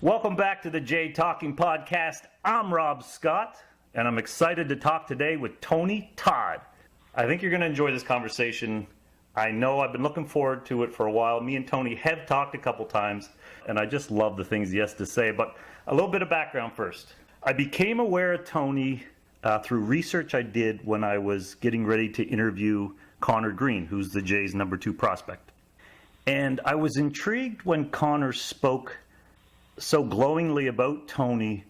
Welcome back to the Jay Talking Podcast. I'm Robb Scott, and I'm excited to talk today with Tony Todd. I think you're going to enjoy this conversation. I know I've been looking forward to it for a while. Me and Tony have talked a couple times, and I just love the things he has to say. But a little bit of background first. I became aware of Tony through research I did when I was getting ready to interview Connor Greene, who's the Jays' number 2 prospect. And I was intrigued when Connor spoke so glowingly about Tony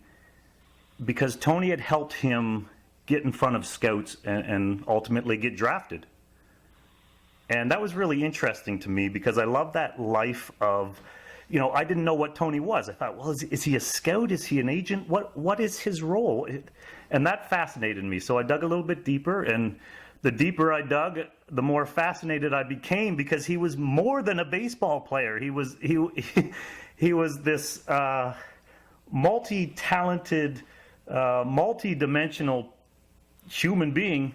because Tony had helped him get in front of scouts and ultimately get drafted. And that was really interesting to me because I love that life of, I didn't know what Tony was. I thought, well, is he a scout? Is he an agent? What is his role? And that fascinated me. So I dug a little bit deeper, and the deeper I dug, the more fascinated I became because he was more than a baseball player. He was this multi-talented, multi-dimensional human being.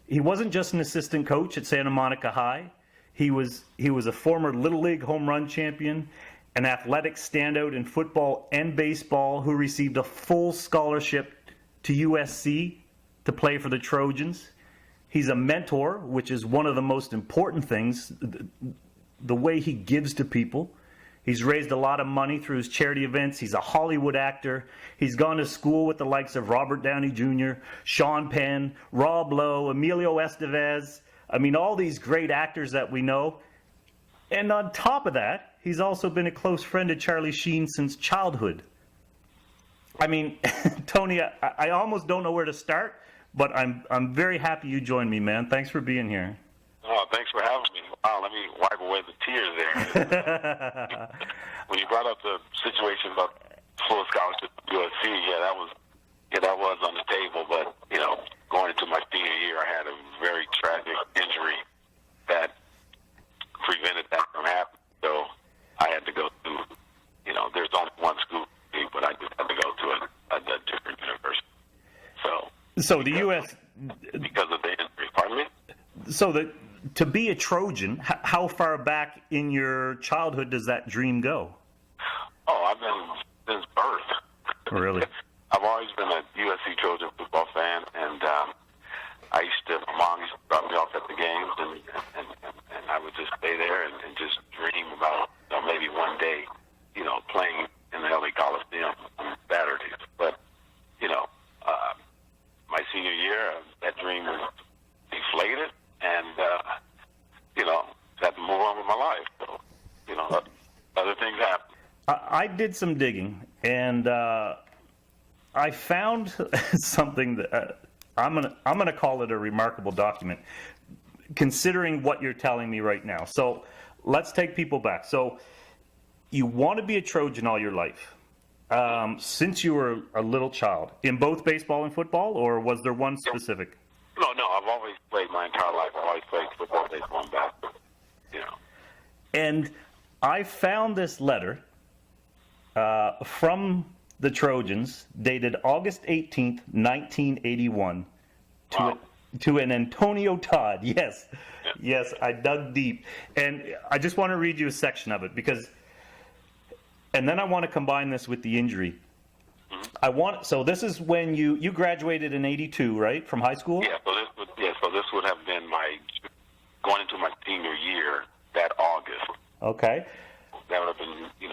He wasn't just an assistant coach at Santa Monica High. He was a former Little League home run champion, an athletic standout in football and baseball who received a full scholarship to USC to play for the Trojans. He's a mentor, which is one of the most important things, the way he gives to people. He's raised a lot of money through his charity events. He's a Hollywood actor. He's gone to school with the likes of Robert Downey Jr., Sean Penn, Rob Lowe, Emilio Estevez. I mean, all these great actors that we know. And on top of that, he's also been a close friend of Charlie Sheen since childhood. I mean, Tony, I almost don't know where to start, but I'm very happy you joined me, man. Thanks for being here. Oh, thanks for having me. Wow, let me wipe away the tears there. When you brought up the situation about full scholarship to USC, that was on the table. But going into my senior year, I had a very tragic injury that prevented that from happening. So I had to go to, there's only one school, but I just had to go to a different university. So the U.S. because of the injury. Pardon me? So to be a Trojan, how far back in your childhood does that dream go? Oh, I've been since birth. Really? I've always been a USC Trojan football fan, and my mom used to drop me off at the games, and I would just stay there and just dream about maybe one day, playing in the LA Coliseum on Saturdays. But, my senior year, that dream was deflated, and, had to move on with my life. So, other things happen. I did some digging, and I found something that I'm gonna call it a remarkable document, considering what you're telling me right now. So let's take people back. So you want to be a Trojan all your life, since you were a little child, in both baseball and football, or was there one specific? No, I've always played my entire life. I've always played football, baseball, and basketball. And I found this letter from the Trojans, dated August 18th, 1981, to an Antonio Todd. Yes, I dug deep. And I just want to read you a section of it, and then I want to combine this with the injury. So this is when you graduated in 82, right, from high school? So this would have been going into my senior year that August. Okay. That would have been,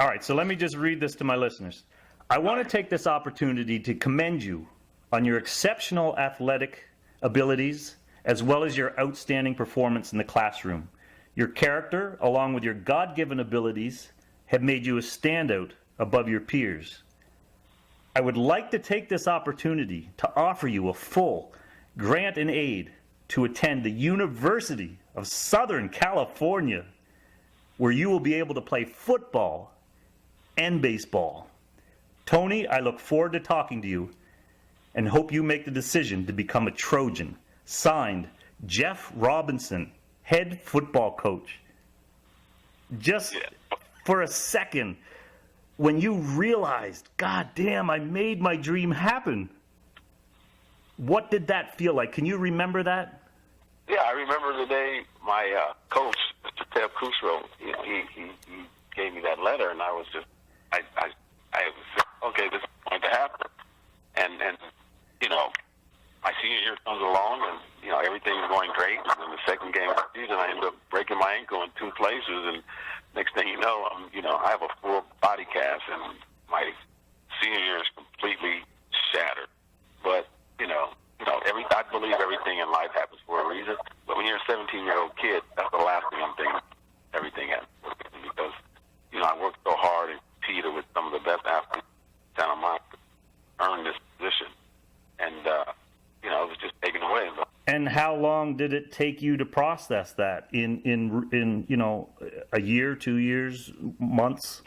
All right, so let me just read this to my listeners. I want to take this opportunity to commend you on your exceptional athletic abilities as well as your outstanding performance in the classroom. Your character, along with your God-given abilities, have made you a standout above your peers. I would like to take this opportunity to offer you a full grant and aid to attend the University of Southern California, where you will be able to play football and baseball. Tony, I look forward to talking to you and hope you make the decision to become a Trojan. Signed, Jeff Robinson, head football coach. Just for a second, when you realized, God damn, I made my dream happen, what did that feel like? Can you remember that? Yeah, I remember the day my coach, Mr. Ted Kusro, he gave me that letter, and I was just I said, okay, this is going to happen. And you know, my senior year comes along, and you know everything's going great. And then the second game of the season, I end up breaking my ankle in 2 places, and next thing you know, I have a full body cast, and my senior year is completely shattered. But I believe everything in life happens for a reason. But when you're a 17-year-old kid, that's the last thing I'm thinking. Everything happens because I worked so hard and competed with some of the best athletes in Santa Monica, earned this position, and it was just taken away. And how long did it take you to process that? In a year, 2 years, months?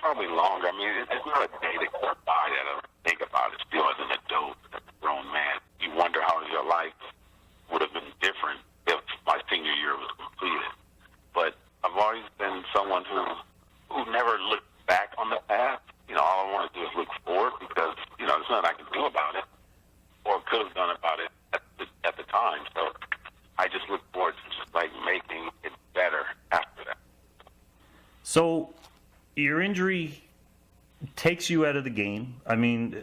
Probably longer. I mean, it's not a day that goes by that I think about it still as an adult, as a grown man. You wonder how your life would have been different if my senior year was completed. But I've always been someone who never looked back on the past. All I want to do is look forward because, there's nothing I can do about it or could have done about it at the time. So I just look forward to just like making it better after that. So your injury takes you out of the game. I mean,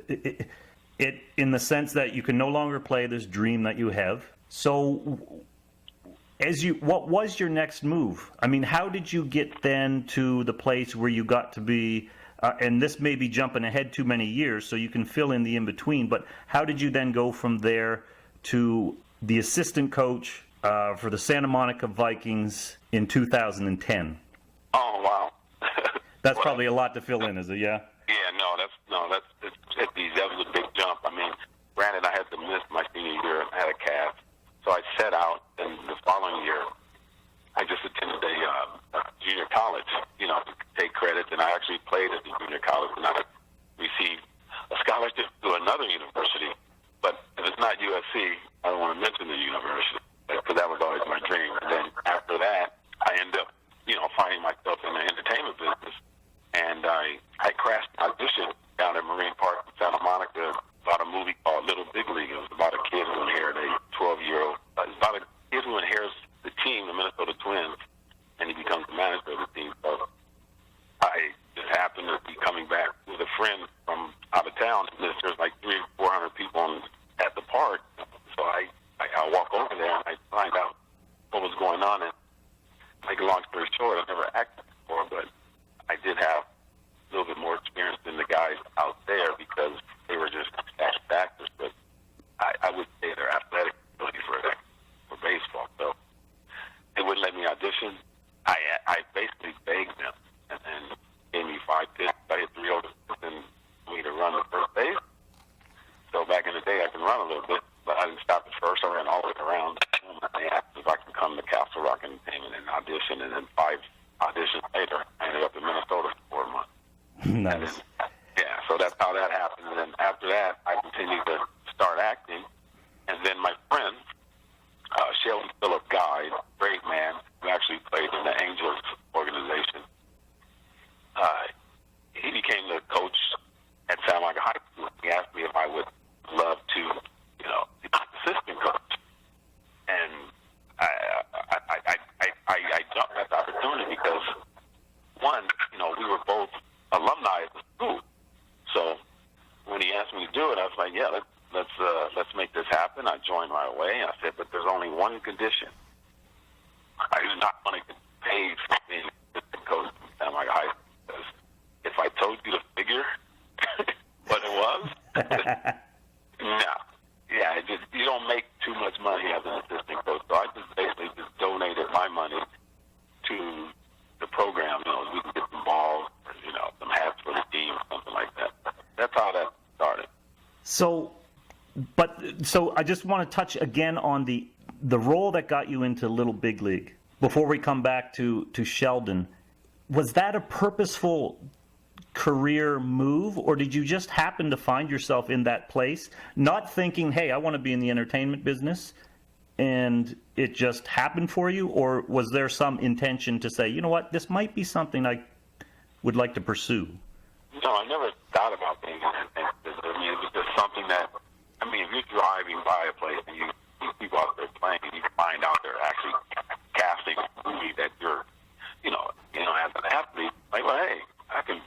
it in the sense that you can no longer play this dream that you have. So what was your next move? I mean, how did you get then to the place where you got to be, and this may be jumping ahead too many years, so you can fill in the in-between, but how did you then go from there to the assistant coach for the Santa Monica Vikings in 2010? Oh, wow. That's probably a lot to fill in, is it? Yeah. Yeah, that was a big jump. I mean, granted, I had to miss my senior year. I had a calf, so I set out, and the following year, I just attended a junior college, to take credits, and I actually played at the junior college, and I received a scholarship to another university. But if it's not USC, I don't want to mention the university, because that was always my dream. And then after that, I ended up, finding myself in the entertainment business. And I crashed an audition down at Marine Park in Santa Monica about a movie called Little Big League. It was about a kid who inherited a 12-year-old. It's about a kid who inherits the team, the Minnesota Twins, and he becomes the manager of the team. So I just happened to be coming back with a friend from out of town. And there's like 300 or 400 people at the park. So I walk over there and I find out what was going on. And make a long story short, I've never acted before, but I did have a little bit more experience than the guys out there because they were just actors. But I would say their athletic ability for baseball. So they wouldn't let me audition. I basically begged them and gave me 5 pitches. I hit 3 over and me to run the first base. So back in the day, I can run a little bit, but I didn't stop at first. I ran all the way around. They asked if I could come to Castle Rock Entertainment and audition, and then 5 auditions later, I ended up in Minnesota for 4 months. Nice. So that's how that happened. And then after that, I continued to start acting. And then my friend, Sheldon Phillip Guy, great man, who actually played in the Angels organization, he became the coach at Santa Monica High School. He asked me if I would love to, be assistant coach. And I jumped at the opportunity because, one, we were both alumni of the school. So when he asked me to do it, I was like, yeah, let's make this happen. I joined right away. And I said, but there's only one condition. I do not want to get paid for being assistant coach at Santa Monica High School. Because if I told you the figure, what it was, no. Yeah, you don't make too much money as an assistant coach. So I just basically donated my money to the program. We can get some balls, or, some hats for the team, or something like that. That's how that started. So I just want to touch again on the role that got you into Little Big League before we come back to Sheldon. Was that a purposeful career move, or did you just happen to find yourself in that place, not thinking, hey, I want to be in the entertainment business, and it just happened for you? Or was there some intention to say, you know what, this might be something I would like to pursue? No, I never thought about being in the entertainment business. I mean, it was just something that, if you're driving by a place and you see people out there playing and you find out they're actually casting a movie that you're, as an athlete, like, well, hey, I can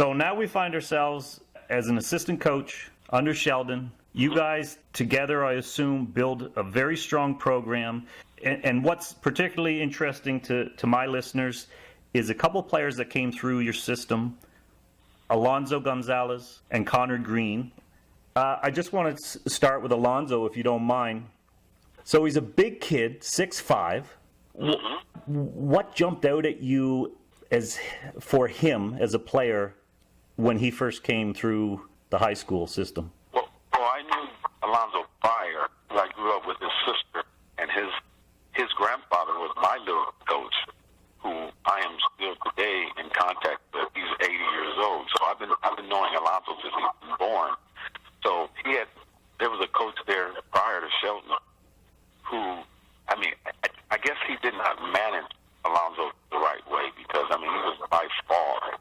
So now we find ourselves as an assistant coach under Sheldon. You guys together, I assume, build a very strong program. And what's particularly interesting to my listeners is a couple players that came through your system, Alonzo Gonzalez and Connor Greene. I just want to start with Alonzo, if you don't mind. So he's a big kid, 6'5". What jumped out at you for him as a player when he first came through the high school system? Well, I knew Alonzo prior. I grew up with his sister, and his grandfather was my little coach, who I am still today in contact with. He's 80 years old, so I've been knowing Alonzo since he was born. So there was a coach there prior to Sheldon who, I guess he did not manage Alonzo the right way because, he was by far,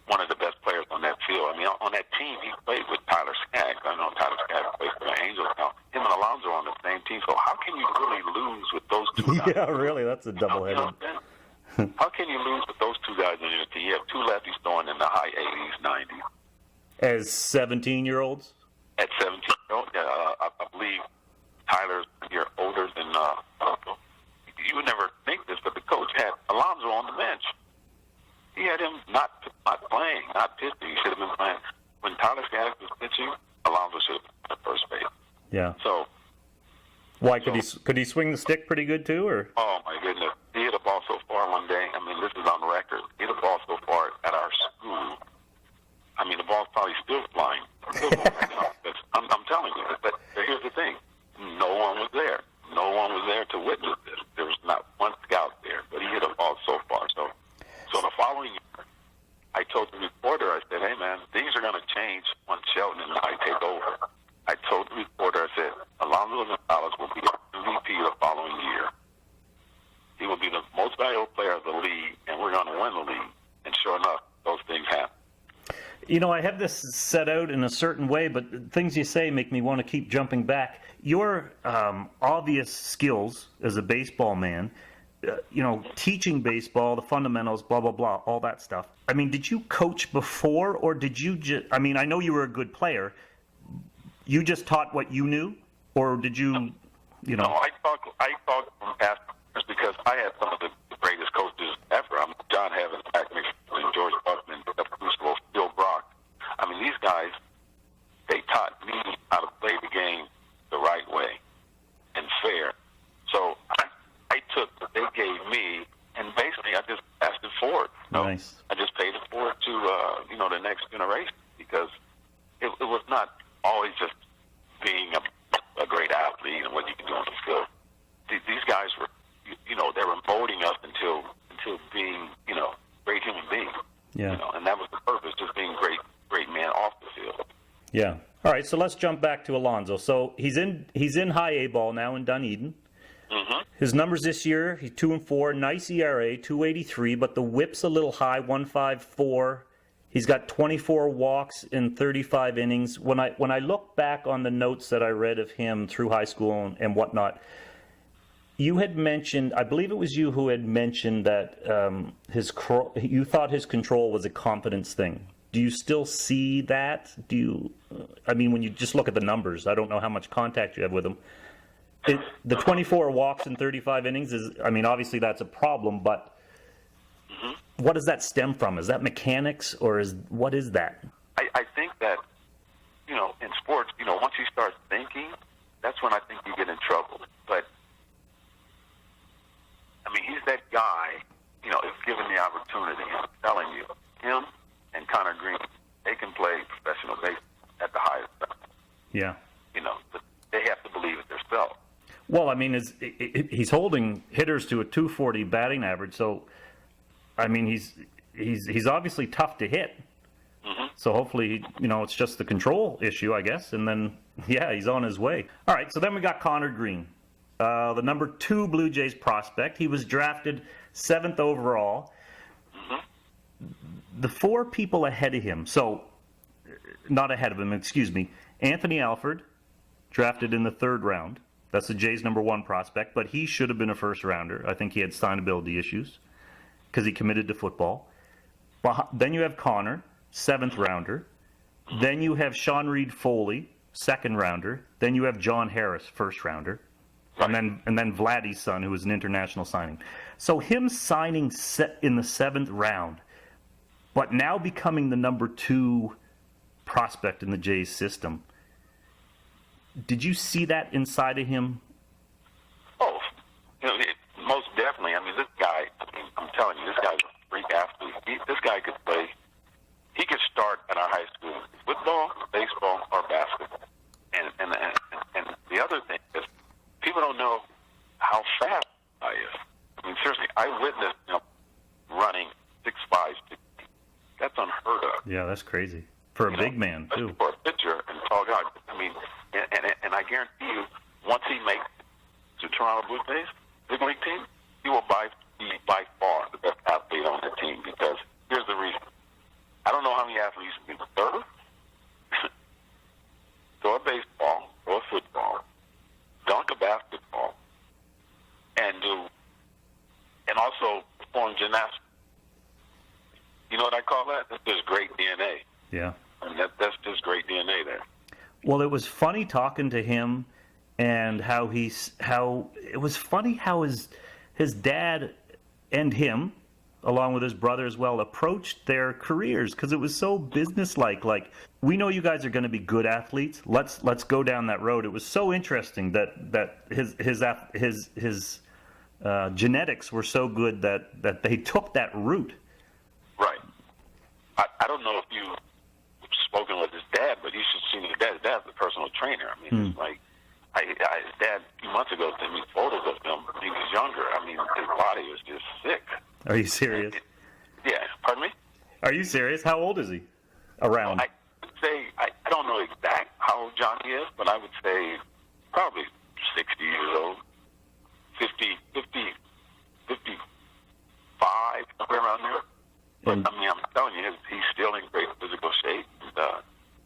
one of the best players on that field. On that team, he played with Tyler Skaggs. I know Tyler Skaggs played for the Angels. Now, him and Alonzo are on the same team, so how can you really lose with those two guys? Yeah, really, that's a doubleheader. How can you lose with those two guys on your team? You have two lefties throwing in the high 80s, 90s. As 17-year-olds? At 17, I believe Tyler's a year older than Alonzo. You would never think this, but the coach had Alonzo on the bench. He had him not playing, not pitching. He should have been playing. When Tyler Skaggs was pitching, Alonzo should have been at first base. Yeah. So, why could he swing the stick pretty good too, or? Oh my goodness, he hit a ball so far one day. This is on record. He hit a ball so far at our school. The ball's probably still flying. I'm telling you. But here's the thing: no one was there. No one was there to witness this. There was not one scout there. But he hit a ball so far. So the following year, I told the reporter, I said, "Hey man, things are going to change when Sheldon and I take over." I told the reporter, I said, Alonzo Gonzalez will be MVP the following year. He will be the most valuable player of the league, and we're going to win the league. And sure enough, those things happen. I have this set out in a certain way, but things you say make me want to keep jumping back. Your obvious skills as a baseball man, teaching baseball, the fundamentals, blah, blah, blah, all that stuff. Did you coach before, or did you just, I know you were a good player. You just taught what you knew, or did you, No, I talk from past players because I had some of the greatest coaches ever. John Evans, Pat McPherson, George Buckman, Bill Brock. These guys, they taught me how to play the game the right way and fair. So I took what they gave me, and basically I just passed it forward. Nice. I just paid it forward to the next generation because it was not always just being a great athlete and what you can do on the field. These guys were, they were molding us until being, great human beings. Yeah. And that was the purpose, just being great man off the field. Yeah. All right, so let's jump back to Alonzo. So he's in high A ball now in Dunedin. Mm-hmm. His numbers this year, he's 2-4, nice ERA, 2.83, but the whip's a little high, 1.54. He's got 24 walks in 35 innings. When I look back on the notes that I read of him through high school and whatnot, you had mentioned, I believe it was you who had mentioned that you thought his control was a confidence thing. Do you still see that? When you just look at the numbers, I don't know how much contact you have with him. The 24 walks in 35 innings is, obviously that's a problem, but what does that stem from? Is that mechanics, or what is that? I think that, in sports, once you start thinking, that's when I think you get in trouble. But, he's that guy, if given the opportunity. I'm telling you, him and Connor Greene, they can play professional baseball at the highest level. Yeah. But they have to believe it themselves. Well, he's holding hitters to a 240 batting average, so he's obviously tough to hit. Mm-hmm. So hopefully, it's just the control issue, I guess, and then he's on his way. All right, so then we got Connor Greene, the number 2 Blue Jays prospect. He was drafted 7th overall. Mm-hmm. The 4 people ahead of him, not ahead of him, excuse me, Anthony Alford, drafted in the 3rd round. That's the Jays' number 1 prospect, but he should have been a first rounder. I think he had signability issues because he committed to football. Then you have Connor, 7th rounder. Then you have Sean Reed Foley, 2nd rounder. Then you have John Harris, 1st rounder. Right. And then Vladdy's son, who was an international signing. So him signing in the 7th round, but now becoming the number 2 prospect in the Jays system. Did you see that inside of him? Oh, most definitely. I mean, this guy, I'm telling you, this guy's a freak athlete. This guy could play. He could start at our high school football, baseball, or basketball. And the other thing is, people don't know how fast I is. I mean, seriously, I witnessed him running 6'5", 6'8". That's unheard of. Yeah, that's crazy. For a big man, too. For a pitcher and tall guy. I mean, and I guarantee you, once he makes to Toronto Blue Jays, big league team, he will be by far the best athlete on the team, because here's the reason. I don't know how many athletes can throw, throw a baseball, throw a football, dunk a basketball, and also perform gymnastics. You know what I call that? That's just great DNA. Yeah. I mean, that's just great DNA there. Well, it was funny talking to him, and how it was funny how his dad and him, along with his brother as well, approached their careers, because it was so businesslike. Like, we know you guys are going to be good athletes. Let's go down that road. It was so interesting that his genetics were so good that they took that route. Right. I don't know if you've spoken with his dad, but you should see his dad. His dad's a personal trainer. I mean, it's like, his dad a few months ago sent me photos of him when he was younger. I mean, his body was just sick. Are you serious? Yeah. Pardon me? Are you serious? How old is he? Around? I would say, I don't know exact how old Johnny is, but I would say probably 60 years old, 50, 55, somewhere around there. But, I mean, I'm telling you, he's still in great physical shape.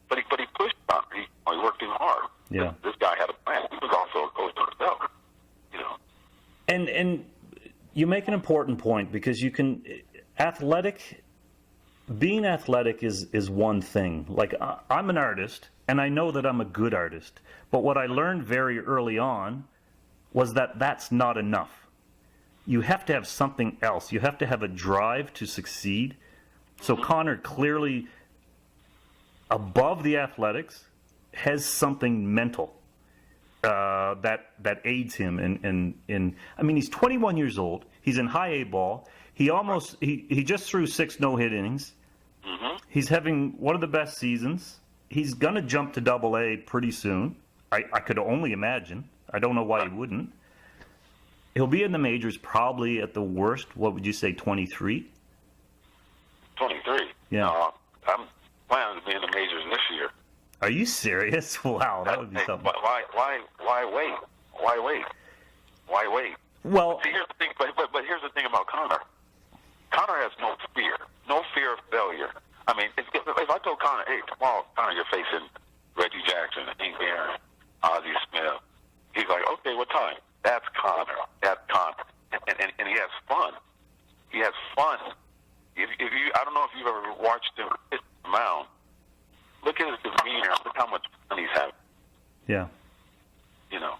But he pushed on. He worked him hard. Yeah. This guy had a plan. He was also a coach himself. You know. And you make an important point, because you can being athletic is one thing. Like, I'm an artist, and I know that I'm a good artist. But what I learned very early on was that that's not enough. You have to have something else. You have to have a drive to succeed. So Connor clearly, above the athletics, has something mental that aids him in. I mean, he's 21 years old. He's in high A ball. He just threw 6 no-hit innings. Mm-hmm. He's having one of the best seasons. He's gonna jump to Double A pretty soon. I could only imagine. I don't know why he wouldn't. He'll be in the majors probably at the worst. What would you say, 23? 23. Yeah. I'm planning to be in the majors this year. Are you serious? Wow, that would be something. Why wait? Why wait? Why wait? Well, see, here's the thing. But here's the thing about Connor. Connor has no fear of failure. I mean, if I told Connor, hey, tomorrow, Connor, you're facing Reggie Jackson, Hank Aaron, Ozzie Smith, he's like, okay, what time? That's Connor. That's Connor. And he has fun. He has fun. If you, I don't know if you've ever watched him hit the mound. Look at his demeanor. Look how much fun he's having. yeah. You know,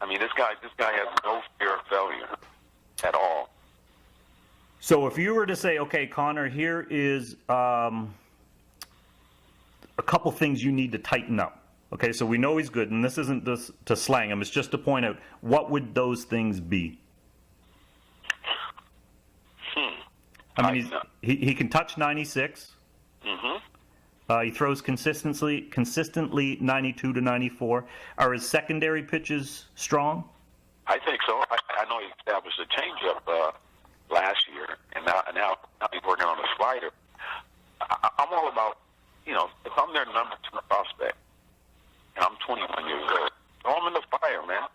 I mean, this guy has no fear of failure at all. So if you were to say, okay, Connor, here is a couple things you need to tighten up. Okay, so we know he's good, and this isn't to slang him. It's just to point out, what would those things be? I mean, he can touch 96. Mm-hmm. He throws consistently 92 to 94. Are his secondary pitches strong? I think so. I know he established a changeup last year, and now he's working on a slider. I'm all about, if I'm their number 2 prospect, and I'm 21 years old, throw him in the fire, man.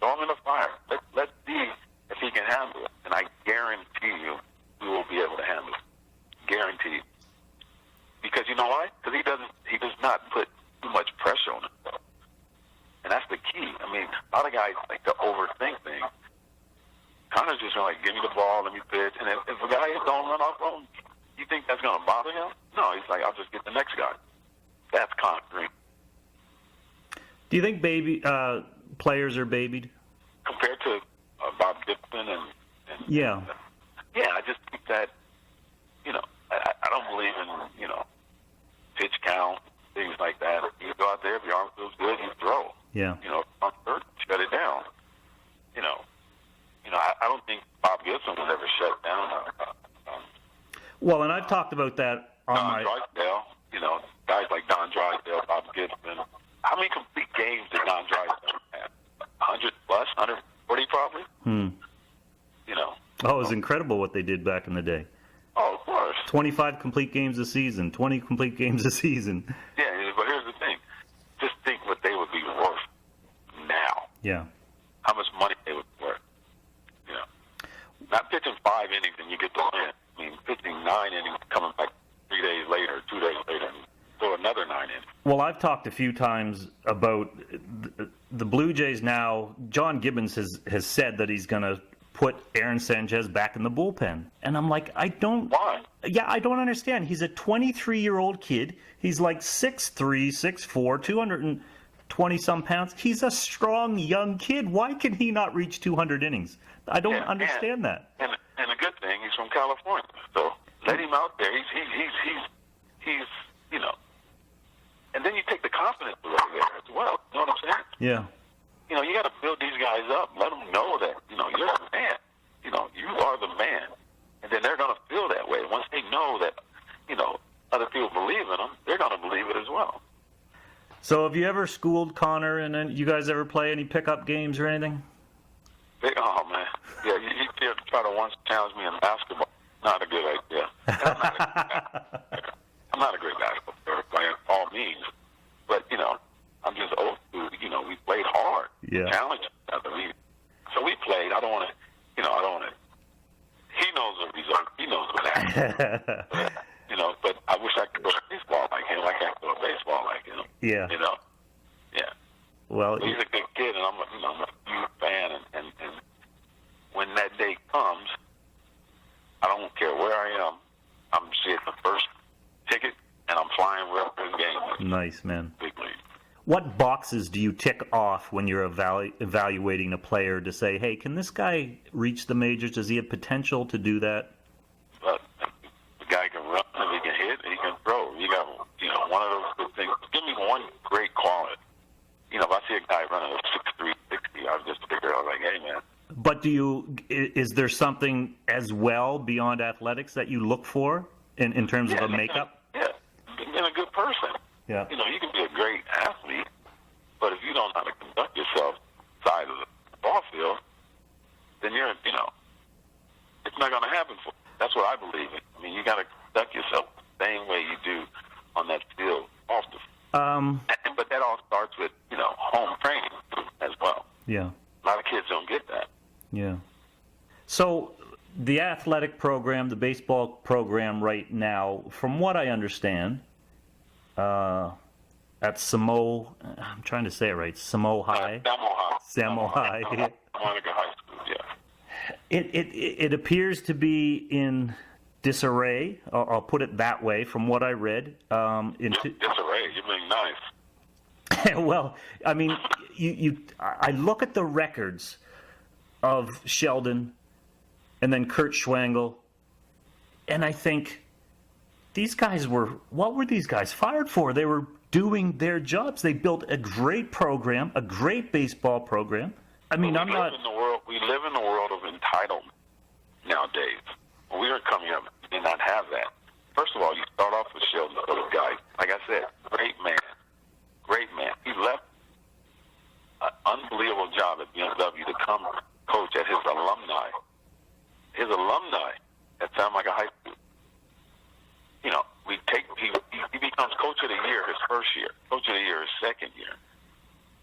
Throw him in the fire. Let's see if he can handle it. And I guarantee you he will be able to handle it. Guaranteed. Because you know why? Because he does not put too much pressure on himself. And that's the key. I mean, a lot of guys like to overthink things. Connor's just like, give me the ball, let me pitch. And if a guy don't run off on, You think that's going to bother him? No, he's like, I'll just get the next guy. That's conquering. Do you think players are babied? Compared to Bob Gibson and yeah. Yeah, I just think that, I don't believe in, pitch count, things like that. You go out there, if your arm feels good, you throw. Yeah. On third, shut it down. I don't think Bob Gibson was ever shut down. Well, and I've talked about that on Don Drysdale, guys like Don Drysdale, Bob Gibson. How many complete games did Don Drysdale have? 100 plus, 140 probably? Oh, it was incredible what they did back in the day. Oh, of course. 25 complete games a season, 20 complete games a season. Yeah, but here's the thing. Just think what they would be worth now. Yeah. How much money they would be worth. Not pitching 5 innings and you get the win. I mean, pitching 9 innings, coming back 3 days later, 2 days later, and throw another 9 innings. Well, I've talked a few times about the Blue Jays now. John Gibbons has said that he's going to put Aaron Sanchez back in the bullpen. And I'm like, Why? Yeah, I don't understand. He's a 23-year-old kid. He's like 6'3", 6'4", 220-some pounds. He's a strong, young kid. Why can he not reach 200 innings? I don't understand that. And a good thing, he's from California. So let him out there. He's and then you take the confidence away there as well. You know what I'm saying? Yeah. You got to build these guys up. Let them know that, you're the man. You are the man. And then they're going to feel that way. Once they know that, other people believe in them, they're going to believe it as well. So have you ever schooled Connor, and then you guys ever play any pickup games or anything? Oh, man. Yeah, you try to once challenge me in basketball. Not a good idea. I'm not a great basketball player by all means. But, I'm just old school. We played hard. Yeah. Challenged each other. So we played. I don't want to. He knows the result. He knows what happened. But I wish I could go baseball like him. I can't go baseball like him. Yeah. Yeah. Well, he's a good kid, and I'm a huge fan. And when that day comes, I don't care where I am. I'm getting the first ticket, and I'm flying right to the game. Nice, man. Big league. What boxes do you tick off when you're evaluating a player to say, hey, can this guy reach the majors? Does he have potential to do that? But the guy can run, he can hit, he can throw. You got, one of those good things. Give me one great quality. If I see a guy running a 6'3", 60, I'll just figure out, like, hey, man. But is there something as well beyond athletics that you look for in terms of a makeup? Yeah, being a good person. Yeah. You can be a great athlete, but if you don't know how to conduct yourself side of the ball field, then you're, it's not going to happen for you. That's what I believe in. I mean, you got to conduct yourself the same way you do on that field off the field. But that all starts with, home training as well. Yeah. A lot of kids don't get that. Yeah. So the athletic program, the baseball program right now, from what I understand, at Samo, I'm trying to say it right, Samo High. Samo High. Monica High School, yeah. It appears to be in disarray. I'll put it that way. From what I read, Disarray. You mean nice? Well, I mean, I look at the records of Sheldon, and then Kurt Schwangel, and I think these guys what were these guys fired for? They were doing their jobs. They built a great program, a great baseball program. I mean, we live in the world of entitlement nowadays. When we were coming up, we did not have that. First of all, you start off with Sheldon, those guys. Like I said, great man. He left an unbelievable job at BMW to come coach at his alumni. His alumni at Santa Monica High School. He becomes coach of the year his first year, coach of the year his second year.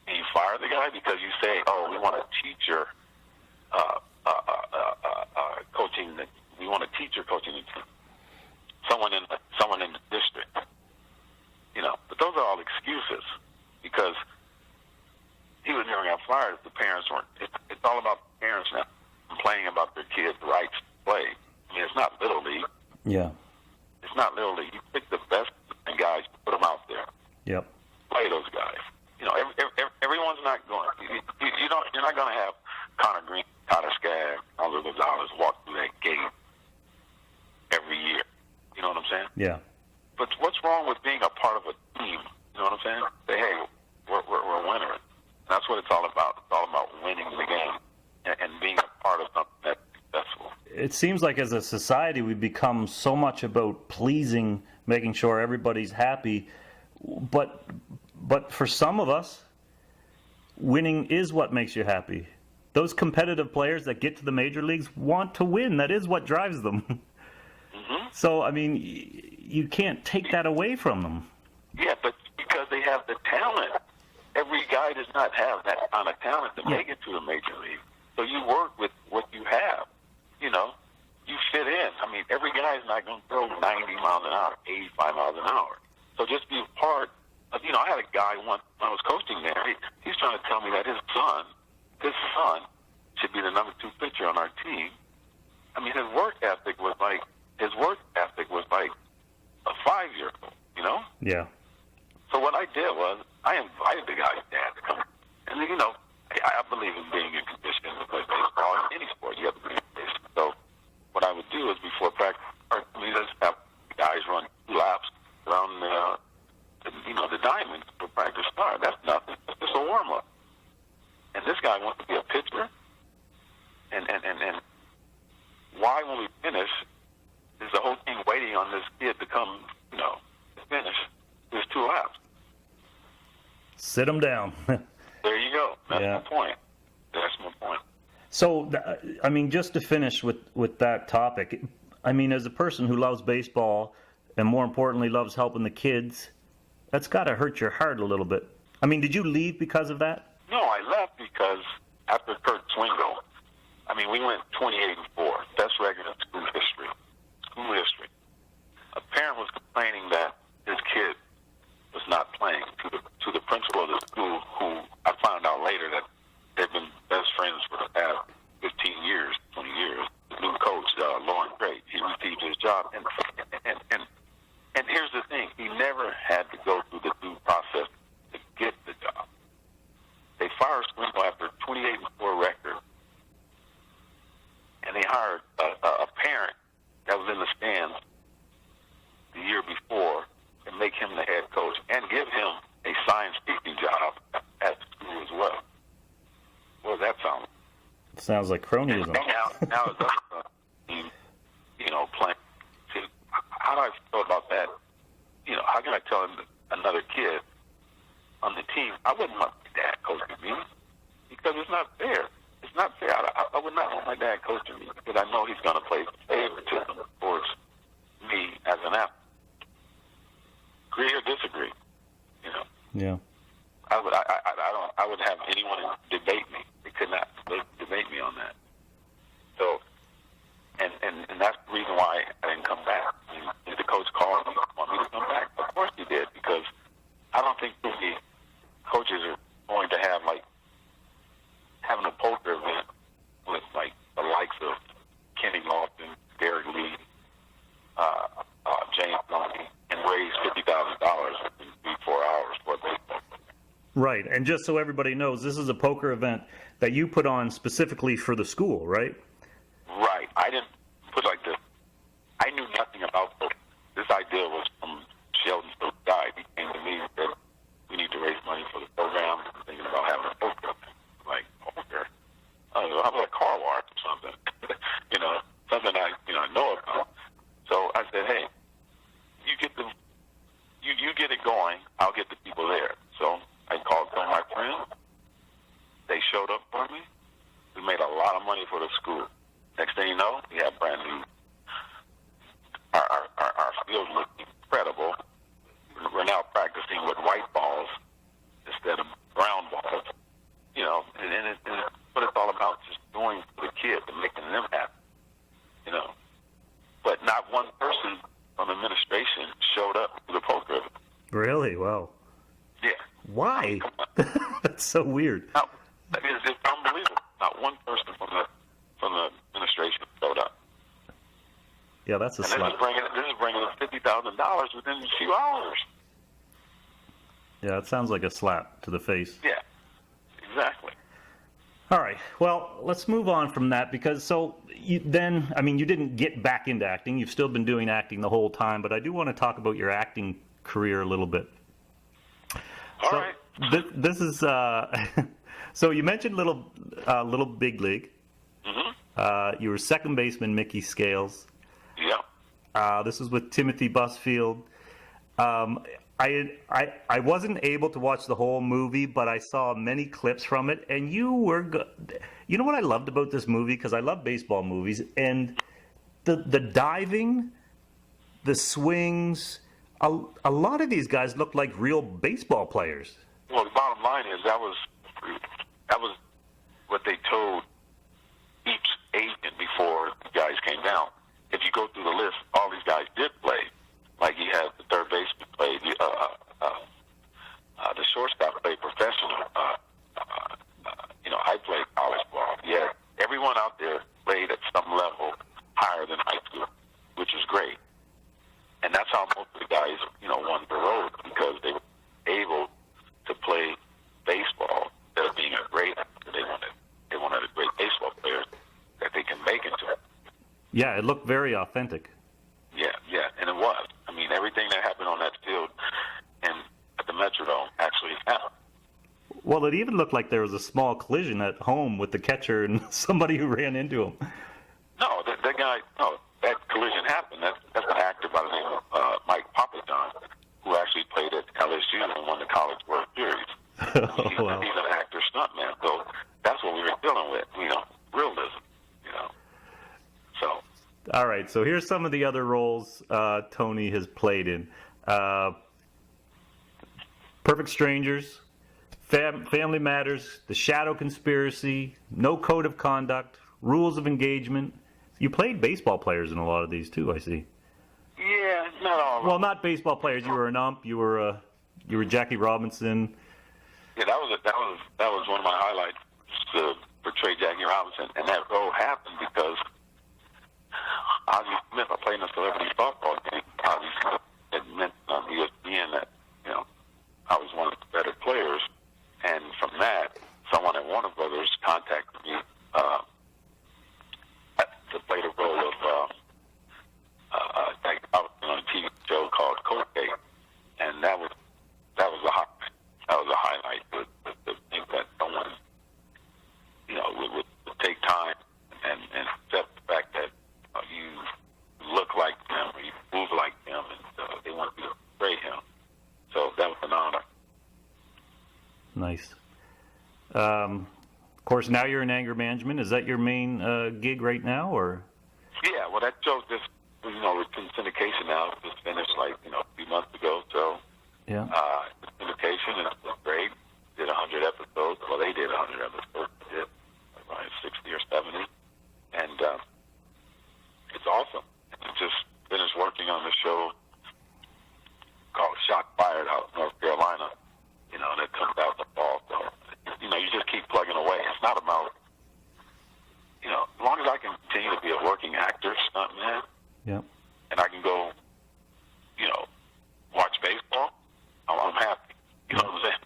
And you fire the guy because you say, oh, we want a teacher coaching. We want a teacher coaching the team. Someone in the district. But those are all excuses because he was never got fired if the parents weren't. It's all about the parents now complaining about their kids' rights to play. I mean, it's not Little League. Yeah. not Little League. You pick the best guys, put them out there. Yep. Play those guys. You know, everyone's not going. You don't. You're not going to have Connor Greene, Tyler Skaggs, Alonzo Gonzalez walk through that gate every year. You know what I'm saying? Yeah. But what's wrong with being a part of a team? You know what I'm saying? Say, hey, we're winners. That's what it's all about. It's all about winning the game and being a part of something that's successful. It seems like as a society we've become so much about pleasing, making sure everybody's happy, but for some of us, winning is what makes you happy. Those competitive players that get to the major leagues want to win. That is what drives them. Mm-hmm. So, I mean, you can't take that away from them. Yeah, but because they have the talent. Every guy does not have that kind of talent to make it to the major league. So you work with what you have. You know, you fit in. I mean, every guy is not going to throw 90 miles an hour, 85 miles an hour. So just be a part of, you know, I had a guy once when I was coaching there. He's trying to tell me that his son should be the number 2 pitcher on our team. I mean, his work ethic was like a 5-year-old, you know? Yeah. So what I did was I invited the guy's dad to come. And, you know, I believe in being in condition to play baseball. In any sport, you have to be in condition. So what I would do is before practice, we just have guys run 2 laps around the diamond for practice start. That's nothing. It's just a warm-up. And this guy wants to be a pitcher. And why, when we finish, is the whole team waiting on this kid to come, you know, to finish his 2 laps? Sit him down. There you go. That's my point. That's my point. So, I mean, just to finish with that topic, I mean, as a person who loves baseball and more importantly loves helping the kids, that's got to hurt your heart a little bit. I mean, did you leave because of that? No, I left because after Kurt Swingle, I mean, we went 28-4, best record in school history. School history. A parent was complaining that his kid was not playing to the principal of the school, who I found out later that they've been best friends for the past 15 years, 20 years. The new coach, Lauren Craig, he received his job, and here's the thing: he never had to go through the due process to get the job. They fired Swingle after 28-4 record, and they hired a parent that was in the stands the year before and make him the head coach and give him a science teaching job at the school as well. What does that sound like? It sounds like cronyism. Now it's us, you know, playing. See, how do I feel about that? You know, how can I tell another kid on the team, I wouldn't want my dad coaching me, because it's not fair. It's not fair. I would not want my dad coaching me, because I know he's going to play favoritism towards me as an athlete. Agree or disagree, you know. Yeah. I would have anyone debate me. They could not debate me on that. So, and that's the reason why I didn't come back. I mean, did the coach call me, want me to come back? Of course he did, because I don't think too many coaches are going to have, like, having a poker event with, like, the likes of Kenny Lofton, Derek Lee, James Loney, and raise $50,000 in 3-4 hours for a baseball. Right, and just so everybody knows, this is a poker event that you put on specifically for the school, right? Right. I didn't put like this. I knew nothing about poker. This idea was from Sheldon Guy. He came to me and said, we need to raise money for the program. I'm thinking about having a poker event. Like, poker? How about a car wash or something? You know, something I know about. So I said, hey, you get it going, I'll get the people there. So I called some of my friends. They showed up for me. We made a lot of money for the school. Next thing you know, we have brand new. Our field looked incredible. We're now practicing with white balls instead of brown balls. You know, and it's what it's all about, just doing for the kids and making them happy. You know, but not one person from administration showed up to the poker event. Really? Wow. Yeah. Why? That's so weird. Now, it's unbelievable. Not one person from the administration showed up. Yeah, that's a and slap. This is bringing us $50,000 within a few hours. Yeah, that sounds like a slap to the face. Yeah, exactly. All right. Well, let's move on from that because you didn't get back into acting. You've still been doing acting the whole time, but I do want to talk about your acting career a little bit. All right. This is so you mentioned Little Big League. Mm-hmm. You were second baseman Mickey Scales. Yeah. This was with Timothy Busfield. I wasn't able to watch the whole movie, but I saw many clips from it, and you were good. You know what I loved about this movie? Because I love baseball movies, and the diving, the swings, a lot of these guys looked like real baseball players. Well, the bottom line is that was what they told each agent before the guys came down. If you go through the list, all these guys did play. Like you had the third baseman played, the shortstop played professional. I played college ball. Yeah, everyone out there played at some level higher than high school, which is great. And that's how most of the guys, won the road because they were able to play baseball instead of being a great actor. They wanted a great baseball player that they can make into it. Yeah, it looked very authentic. Yeah, and it was. I mean, everything that happened on that field and at the Metrodome actually happened. Well, it even looked like there was a small collision at home with the catcher and somebody who ran into him. No, that collision happened. That's an actor by the name of Mike Papadon, who actually played at LSU and won the College World Series. Wow. He's an actor stuntman, so that's what we were dealing with, realism, So. All right, so here's some of the other roles Tony has played in. Perfect Strangers, Family Matters, The Shadow Conspiracy, No Code of Conduct, Rules of Engagement. You played baseball players in a lot of these too, I see. Yeah, not all of them. Well, not baseball players. You were an ump. You were Jackie Robinson. Yeah, that was one of my highlights to portray Jackie Robinson, and that role happened because Ozzie Smith, I played in a celebrity softball game. Ozzie Smith had meant on ESPN that I was one of the better players, and from that, someone at Warner Brothers contacted me to play the role of Jackie Robinson on a TV show called Cold Case, and that was a highlight. That was a highlight to think that someone would take time and accept the fact that you look like him, or you move like him, and they want you to portray him. So that was an honor. Nice. Of course, now you're in anger management. Is that your main gig right now, or? Yeah, well, that show just, it's in syndication now. It just finished, a few months ago. So, Yeah. It's syndication, and it's great. Did 100 episodes. Well, they did 100 episodes. They did about 60 or 70. And it's awesome. I just finished working on the show called Shot Fired out in North Carolina, and it comes out in the fall. So, you just keep plugging away. It's not about, as long as I can continue to be a working actor, stuntman, Yeah. and I can go, watch baseball, I'm happy. You know what I'm saying?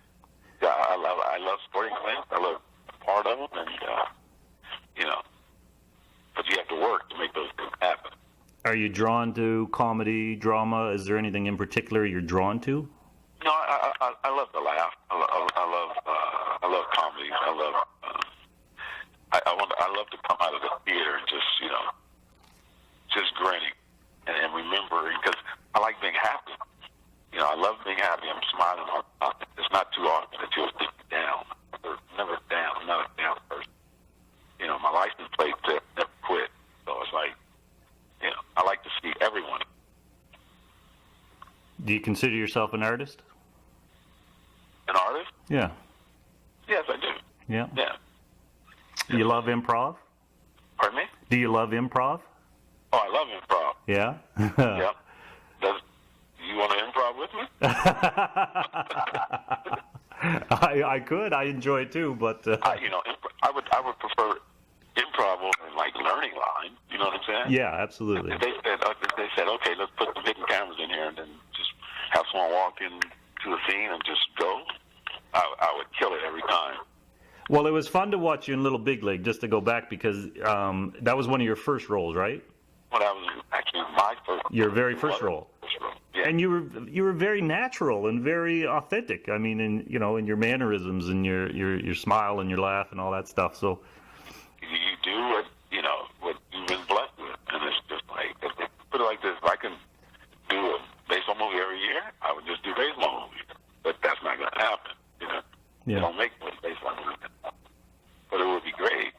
Yeah, I love sporting events. I love part of them, and, but you have to work to make those things happen. Are you drawn to comedy, drama? Is there anything in particular you're drawn to? No, I love to laugh. I love comedy. I love to come out of the theater and just grinning and remembering, because I like being happy. I love being happy. I'm smiling all the time. It's not too often that you'll think down. I'm never down. I'm not a down person. My license plate said never quit. So it's like, I like to see everyone. Do you consider yourself an artist? An artist? Yeah. Yes, I do. Yeah. Yeah. Do you love improv? Pardon me? Do you love improv? Oh, I love improv. Yeah? Yeah. You want to improv with me? I could. I enjoy it too, but I would prefer improv over learning lines. You know what I'm saying? Yeah, absolutely. If they said, walk into a scene and just go, I would kill it every time. Well, it was fun to watch you in Little Big League, just to go back, because that was one of your first roles, right? Well, that was actually my first. Your very first role. Yeah. And you were very natural and very authentic. I mean, in your mannerisms and your smile and your laugh and all that stuff. So you do what you've been blessed with, and it's just like, put it like this: if I can do a baseball movie every year, I would just do baseball movies. But that's not going to happen. Yeah. You don't make baseball movies, but it would be great.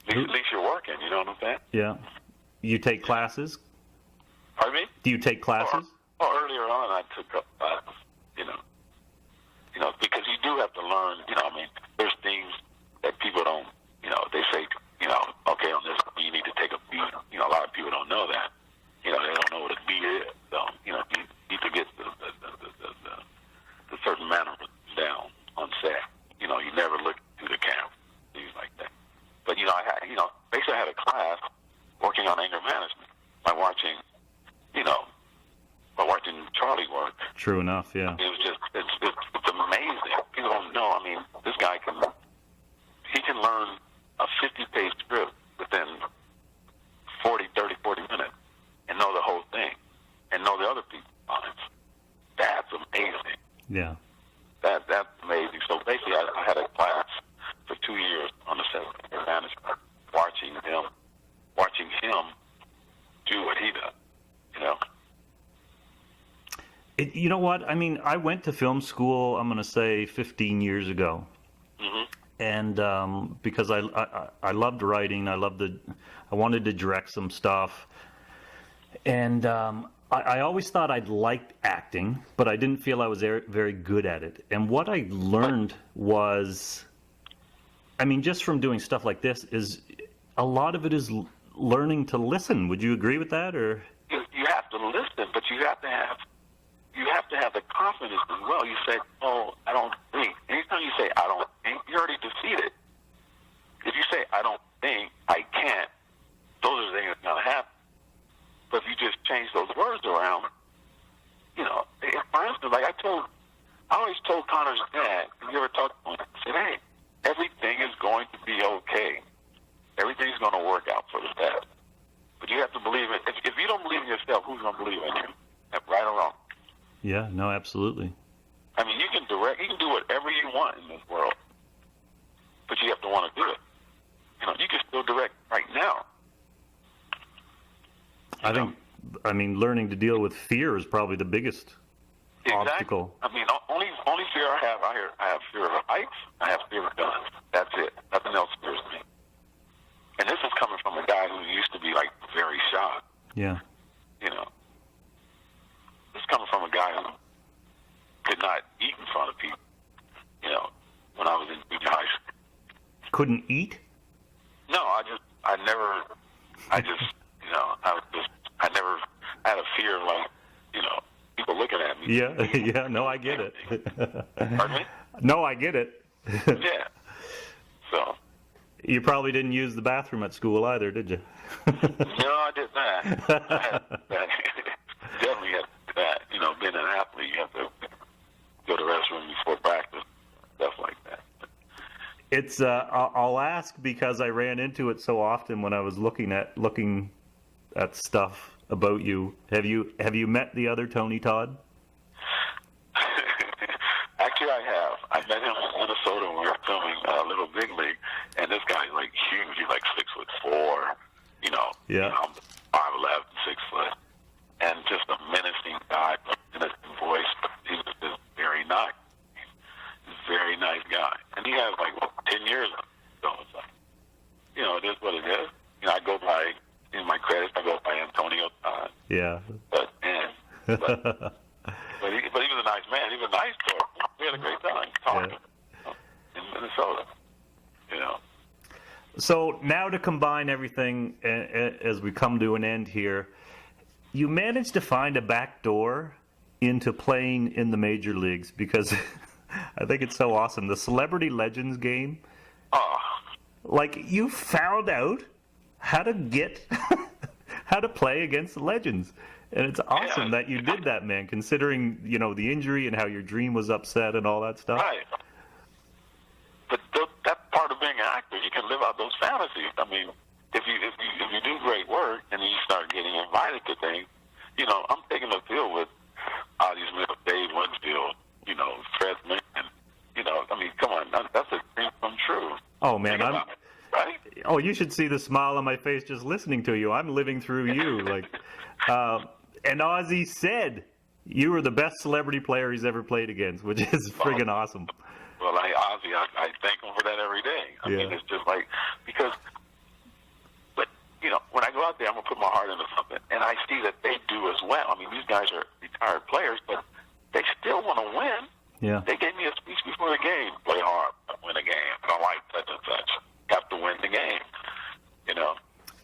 At least you're working. You know what I'm saying? Yeah. You take classes? Pardon me? Do you take classes? Earlier on, I took up classes. Because you do have to learn. There's things that people don't. They say, okay, on this you need to take a beat. A lot of people don't know that. They don't know what a beat is. So, you need to get the certain mannerisms down on set. You never look through the camera, things like that. But basically I had a class working on anger management by watching Charlie work. True enough, yeah. It was just, it's amazing. People don't know. This guy can learn a 50-page script within 40 minutes and know the whole thing and know the other people's lines. That's amazing. Yeah. That's amazing. So basically I had a class for 2 years on the set of anger management, watching him do what he does, You know what? I went to film school, I'm going to say 15 years ago. Mm-hmm. And because I loved writing, I wanted to direct some stuff. And I always thought I'd liked acting, but I didn't feel I was very good at it. And what I learned was, just from doing stuff like this, is a lot of it is learning to listen. Would you agree with that? Or you have to listen, but you have to have the confidence as well. You say, "Oh, I don't think." Anytime you say, "I don't think," you're already defeated. If you say, "I don't think," "I can't," those are the things that's going to happen. But if you just change those words around, for instance, like I always told Connor's dad, if you ever talked to him, I said, "Hey, everything is going to be okay. Everything's going to work out for the best." But you have to believe it. If you don't believe in yourself, who's going to believe in you? Right or wrong? Yeah, no, absolutely. You can direct, you can do whatever you want in this world, but you have to want to do it. You can still direct right now. I think, learning to deal with fear is probably the biggest obstacle. Only fear I have fear of heights, I have fear of guns. That's it. Nothing else scares me. And this is coming from a guy who used to be very shy. Yeah. This is coming from a guy who could not eat in front of people. When I was in junior high school. Couldn't eat? No, I never had a fear of people looking at me. Yeah, yeah, no, I get it. Pardon me? No, I get it. Yeah. So. You probably didn't use the bathroom at school either, did you? No, I did not. Definitely had to do that. Being an athlete, you have to go to the restroom before practice, stuff like that. It's I'll ask because I ran into it so often when I was looking at stuff about you. Have you met the other Tony Todd? Actually, I have. I met him in Minnesota when we were filming Little Big League, and this guy's huge. He's 6'4". Yeah. I'm 5'11", 6 foot, and just a menacing guy, menacing voice. But he was just very nice. Very nice guy, and he has 10 years of it. So it's it is what it is. I go by in my credits. I go by Antonio Todd. Yeah. But he was a nice man. He was a nice guy. We had a great time talking in Minnesota. So now to combine everything as we come to an end here, you managed to find a back door into playing in the major leagues because I think it's so awesome. The Celebrity Legends game. Oh. You found out how to get how to play against the legends. And it's awesome that you did that, man, considering, the injury and how your dream was upset and all that stuff. Right. But that part of being an actor, you can live out those fantasies. I mean, if you do great work and then you start getting invited to things, I'm taking the field with Ozzie Smith, Dave Winsfield, Fred Lincoln. I mean, come on, that's a dream come true. Oh man, right? Oh, you should see the smile on my face just listening to you. I'm living through you, and Ozzie said you were the best celebrity player he's ever played against, which is friggin' awesome. Well, Ozzie, I thank him for that every day. I mean, it's just because, but when I go out there, I'm gonna put my heart into something, and I see that they do as well. I mean, these guys are retired players, but they still want to win. Yeah. They gave me a speech before the game. Play hard, win a game. I don't like such and such. Have to win the game.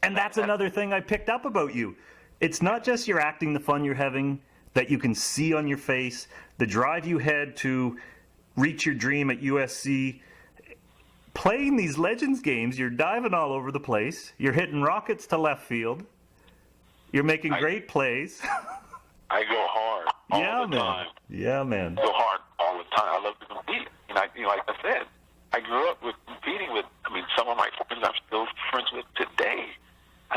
And that's another thing I picked up about you. It's not just your acting, the fun you're having, that you can see on your face, the drive you had to reach your dream at USC. Playing these Legends games, you're diving all over the place. You're hitting rockets to left field. You're making great plays. I go hard all the time. Yeah, man. Go hard all the time. I love to compete. And like I said, I grew up with competing with, some of my friends I'm still friends with today.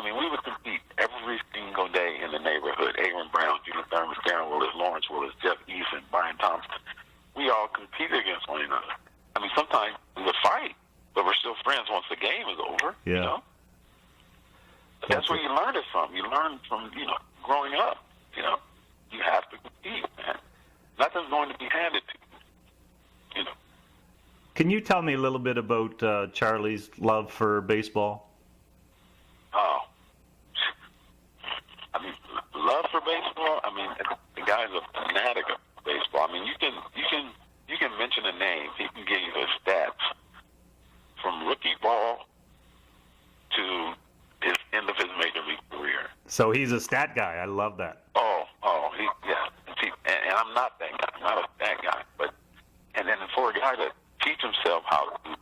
We would compete every single day in the neighborhood. Aaron Brown, Junior Thurman, Darren Willis, Lawrence Willis, Jeff Eason, Brian Thompson. We all competed against one another. Sometimes we would fight, but we're still friends once the game is over. Yeah. That's where you learn it from. You learn from, growing up. You have to compete, man. Nothing's going to be handed to you. Can you tell me a little bit about Charlie's love for baseball? Oh. Love for baseball? The guy's a fanatic of baseball. You can mention a name. He can give you the stats from rookie ball to his end of his major league career. So he's a stat guy. I love that. And I'm not that guy. I'm not a stat guy. And then for a guy to teach himself how to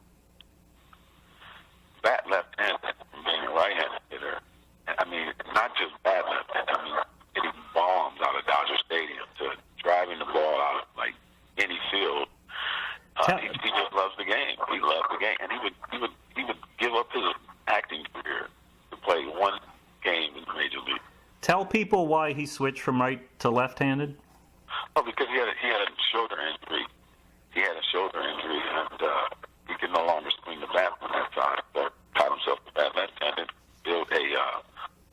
bat left-handed from being a right-handed hitter, not just bat left-handed, hitting bombs out of Dodger Stadium to driving the ball out of any field. He just loves the game. He loves the game, and he would give up his acting career to play one game in the major league. Tell people why he switched from right to left-handed. Oh, because he had a shoulder injury. And he could no longer swing the bat from that side. So taught himself to bat left-handed. Built a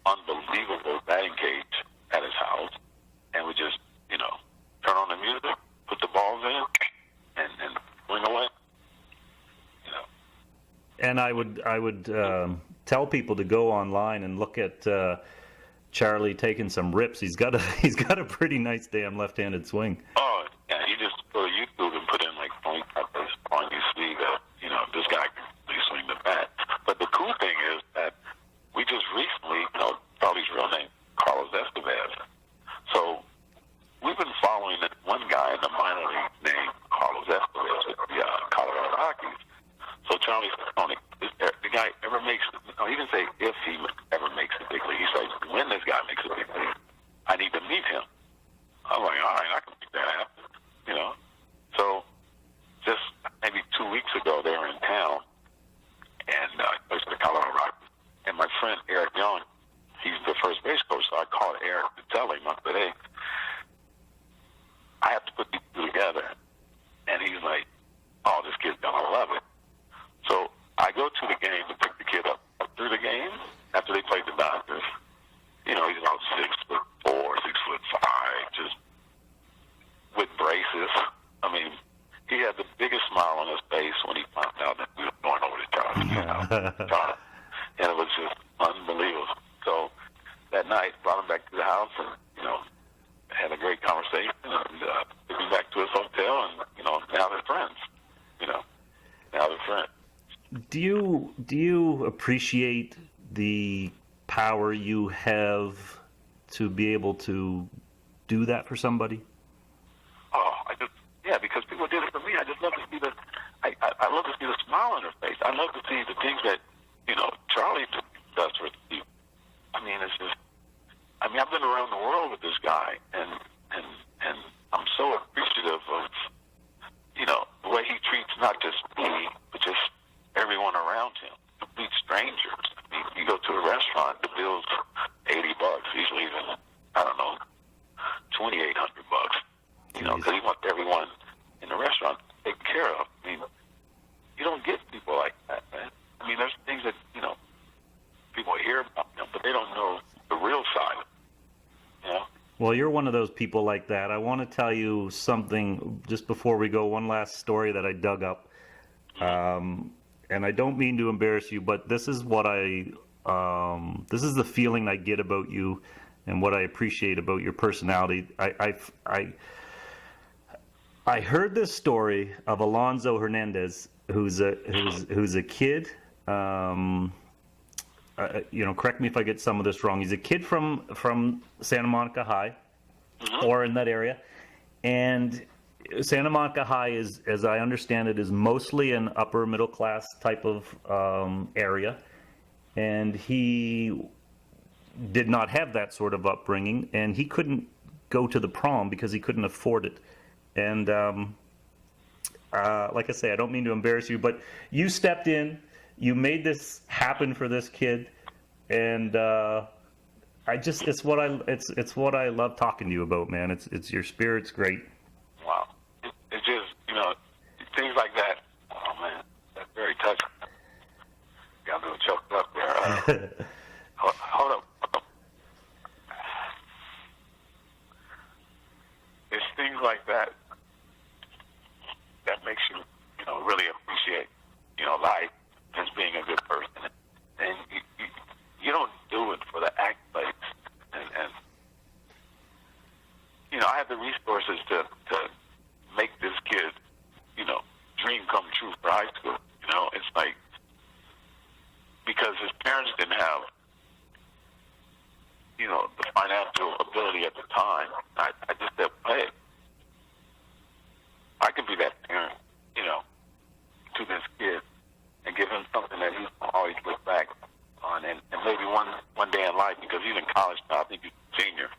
unbelievable batting cage at his house, and would just turn on the music, put the balls in, and swing away. And I would tell people to go online and look at Charlie taking some rips. He's got a pretty nice damn left-handed swing. Oh yeah, you just go to YouTube and put in Tony Todd on. You see that this guy can really swing the bat. But the cool thing is that we just recently, Charlie's real name, Carlos Estevez. So we've been following that one guy in the minor league named Carlos Estevez with the Colorado Rockies. So Charlie said, Tony, if the guy ever makes, he didn't say if he ever makes a big league. He said, when this guy makes a big league, I need to meet him. I'm like, all right, I can make that happen. So just maybe 2 weeks ago, they were in town, and it was the Colorado Rockies. And my friend Eric Young, he's the first base coach, so I called Eric to tell him, I said, hey, I have to put these two together. And he's like, oh, this kid's gonna love it. So I go to the game to pick the kid up through the game after they played the Dodgers. He's about 6'4", 6'5", just with braces. He had the biggest smile on his face when he found out that we were going over to Charlie. And it was just unbelievable. So that night, brought him back to the house and, had a great conversation and took him back to his hotel and, now they're friends. Now they're friends. Do you appreciate the power you have to be able to do that for somebody? Oh, because people did it for me. I just love to see I love to see the smile on their face. I love to see the things that Charlie does for you. It's just I mean, I've been around the world with this guy, and I'm so appreciative of, you know, the way he treats not just me, but just everyone around him, complete strangers. I mean, you go to a restaurant, the bill's $80. He's leaving, I don't know, $2,800. You know, because he wants everyone in the restaurant taken care of. I mean, you don't get people like that, man. I mean, there's things that, you know, people hear about them, but they don't know the real side. You know? Well, you're one of those people like that. I want to tell you something just before we go. One last story that I dug up, and I don't mean to embarrass you, but this is what this is the feeling I get about you, and what I appreciate about your personality. I heard this story of Alonzo Hernandez, who's a kid. You know, correct me if I get some of this wrong. He's a kid from Santa Monica High, or in that area, and Santa Monica High is, as I understand it, is mostly an upper middle class type of area, and he did not have that sort of upbringing, and he couldn't go to the prom because he couldn't afford it. And like I say, I don't mean to embarrass you, but you stepped in, you made this happen for this kid, and it's what I love talking to you about, man. It's your spirit's great. Wow, it's just, you know, things like that. Oh man, that's very touching. Got a little choked up there. Hold up. It's things like that that makes you, you know, really appreciate, you know, life as being a good person. And you don't do it for the accolades. And you know, I have the resources to make this kid, you know, dream come true for high school. You know, it's like, because his parents didn't have, you know, the financial ability at the time. I just said, hey, I can be that parent, you know, to this kid and give him something that he's always look back on, and maybe one day in life, because he's in college now, I think he's a senior,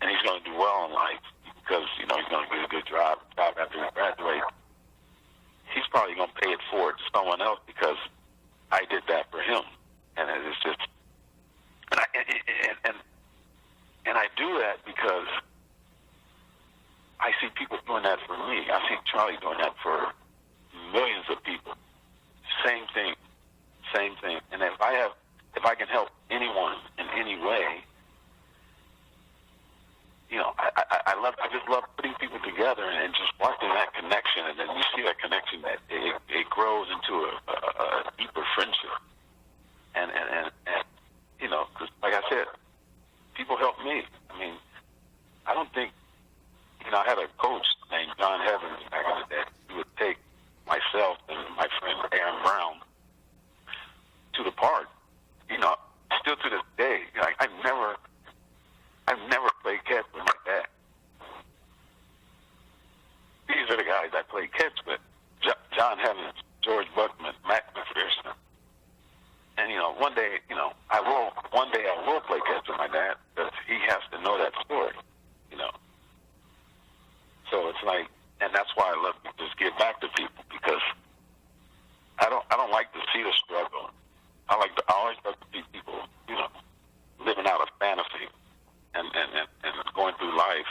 and he's going to do well in life because, you know, he's going to get a good job after he graduates. He's probably going to pay it forward to someone else because I did that for him, and it's just, and I do that because I see people doing that for me. I see Charlie doing that for millions of people. Same thing. And if I can help anyone in any way, you know, I just love putting people together and just watching that connection, and then you see that connection that it grows into a deeper friendship. And you know, because like I said, people help me. I mean, I don't think, you know, I had a coach named John Evans back in the day. He would take myself and my friend Aaron Brown to the park. You know, still to this day, like, I've never played catch with my dad. These are the guys I played catch with: John Evans, George Buckman, Matt McPherson. And you know, one day I will play catch with my dad, because he has to know that story. You know. So it's like, and that's why I love to just give back to people, because I don't like to see the struggle. I always love to see people, you know, living out a fantasy and going through life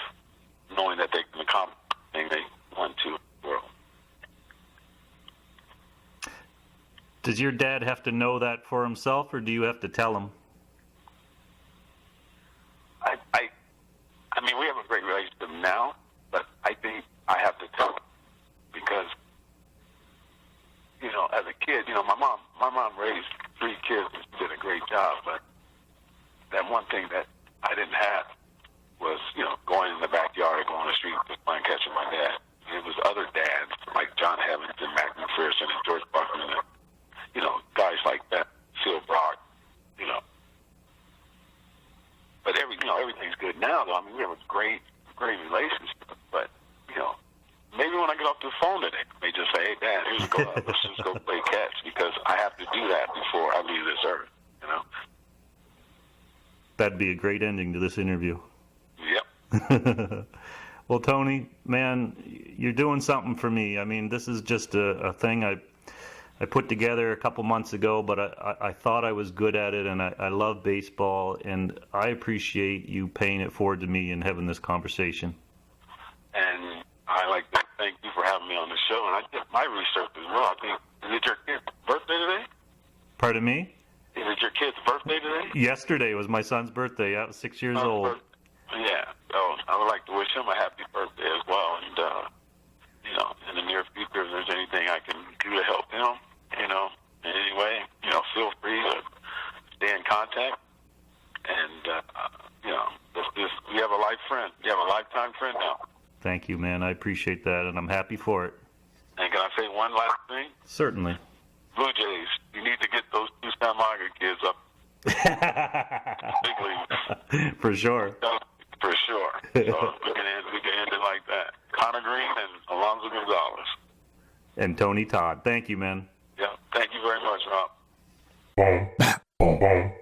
knowing that they can accomplish anything they want to in the world. Does your dad have to know that for himself, or do you have to tell him? I mean, we have a great relationship now, but I think I have to tell him, because, you know, as a kid, you know, my mom raised 3 kids and she did a great job, but that one thing that I didn't have was, you know, going in the backyard or going on the street just playing catch with my dad. It was other dads like John Evans and Matt McPherson and George Buckman and, you know, guys like that, Phil Brock, you know. But everything's good now, though. I mean, we have a great relationship. But, you know, maybe when I get off the phone today, they just say, hey, Dad, here's a go. Let's just go play catch, because I have to do that before I leave this earth, you know. That'd be a great ending to this interview. Yep. Well, Tony, man, you're doing something for me. I mean, this is just a thing I put together a couple months ago, but I thought I was good at it, and I love baseball, and I appreciate you paying it forward to me and having this conversation. And I like to thank you for having me on the show, and I did my research as well. I think, is it your kid's birthday today? Pardon me? Is it your kid's birthday today? Yesterday was my son's birthday. I was 6 years old. Yeah. Oh, I would like to wish him a happy birthday as well. And, in the near future, if there's anything I can do to help him, in any way, feel free to stay in contact. And, we have a life friend. You have a lifetime friend now. Thank you, man. I appreciate that, and I'm happy for it. And can I say one last thing? Certainly. Blue Jays, you need to get those two San Margaret kids up. Big leagues. For sure. For sure. So we can end it like that. Connor Greene and Alonzo Gonzalez. And Tony Todd. Thank you, man. Yeah. Thank you very much, Rob. Boom, boom, boom.